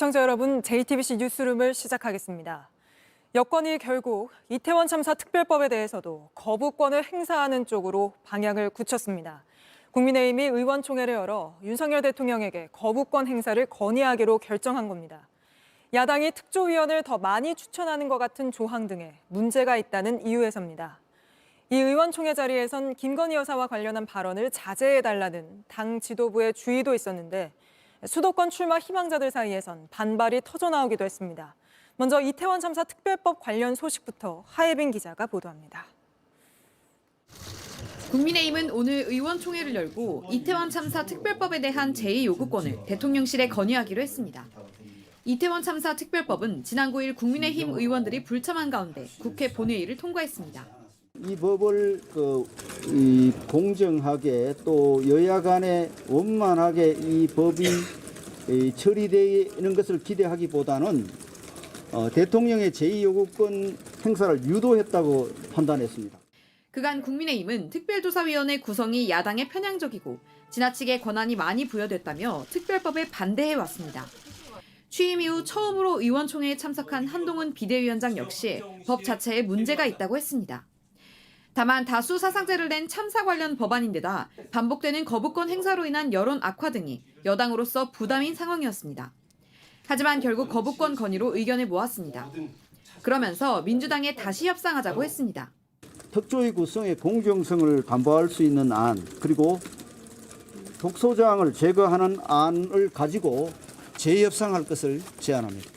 시청자 여러분, JTBC 뉴스룸을 시작하겠습니다. 여권이 결국 이태원 참사 특별법에 대해서도 거부권을 행사하는 쪽으로 방향을 굳혔습니다. 국민의힘이 의원총회를 열어 윤석열 대통령에게 거부권 행사를 건의하기로 결정한 겁니다. 야당이 특조위원을 더 많이 추천하는 것 같은 조항 등에 문제가 있다는 이유에서입니다. 이 의원총회 자리에선 김건희 여사와 관련한 발언을 자제해달라는 당 지도부의 주의도 있었는데 수도권 출마 희망자들 사이에선 반발이 터져나오기도 했습니다. 먼저 이태원 참사 특별법 관련 소식부터 하예빈 기자가 보도합니다. 국민의힘은 오늘 의원총회를 열고 이태원 참사 특별법에 대한 제2요구권을 대통령실에 건의하기로 했습니다. 이태원 참사 특별법은 지난 9일 국민의힘 의원들이 불참한 가운데 국회 본회의를 통과했습니다. 이 법을 공정하게 또 여야 간에 원만하게 이 법이 처리되는 것을 기대하기보다는 대통령의 제2요구권 행사를 유도했다고 판단했습니다. 그간 국민의힘은 특별조사위원회 구성이 야당에 편향적이고 지나치게 권한이 많이 부여됐다며 특별법에 반대해왔습니다. 취임 이후 처음으로 의원총회에 참석한 한동훈 비대위원장 역시 법 자체에 문제가 있다고 했습니다. 다만 다수 사상자를 낸 참사 관련 법안인데다 반복되는 거부권 행사로 인한 여론 악화 등이 여당으로서 부담인 상황이었습니다. 하지만 결국 거부권 건의로 의견을 모았습니다. 그러면서 민주당에 다시 협상하자고 했습니다. 특조위 구성의 공정성을 담보할 수 있는 안, 그리고 독소조항을 제거하는 안을 가지고 재협상할 것을 제안합니다.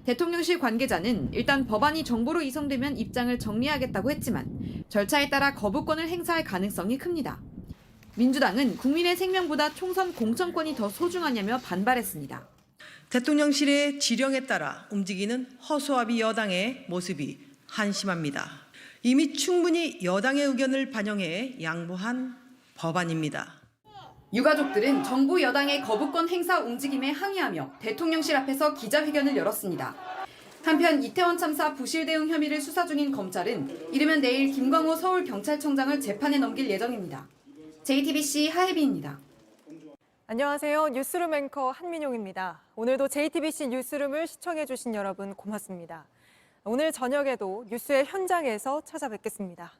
대통령실 관계자는 일단 법안이 정부로 이송되면 입장을 정리하겠다고 했지만 절차에 따라 거부권을 행사할 가능성이 큽니다. 민주당은 국민의 생명보다 총선 공천권이 더 소중하냐며 반발했습니다. 대통령실의 지령에 따라 움직이는 허수아비 여당의 모습이 한심합니다. 이미 충분히 여당의 의견을 반영해 양보한 법안입니다. 유가족들은 정부 여당의 거부권 행사 움직임에 항의하며 대통령실 앞에서 기자회견을 열었습니다. 한편 이태원 참사 부실 대응 혐의를 수사 중인 검찰은 이르면 내일 김광호 서울경찰청장을 재판에 넘길 예정입니다. JTBC 하예빈입니다. 안녕하세요. 뉴스룸 앵커 한민용입니다. 오늘도 JTBC 뉴스룸을 시청해주신 여러분 고맙습니다. 오늘 저녁에도 뉴스의 현장에서 찾아뵙겠습니다.